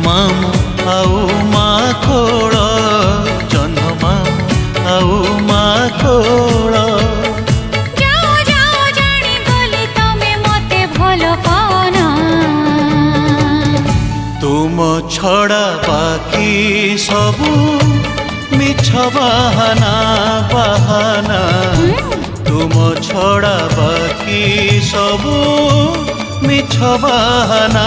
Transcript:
ମାମୁଁ ଆଉ ମା କୋଳ ଜହ୍ନ ମାମୁଁ ଆଉ ମା କୋଳ। ଯାଅ ଯାଅ ଜାଣିଗଲି ତମେ ମତେ ଭଲ ପାଅନା। ତୁମ ଛଡ଼ା ବାକି ସବୁ ମିଛ ବାହାନା ବାହାନା। ତୁମ ଛଡ଼ା ବାକି ସବୁ ମିଛ ବାହାନା।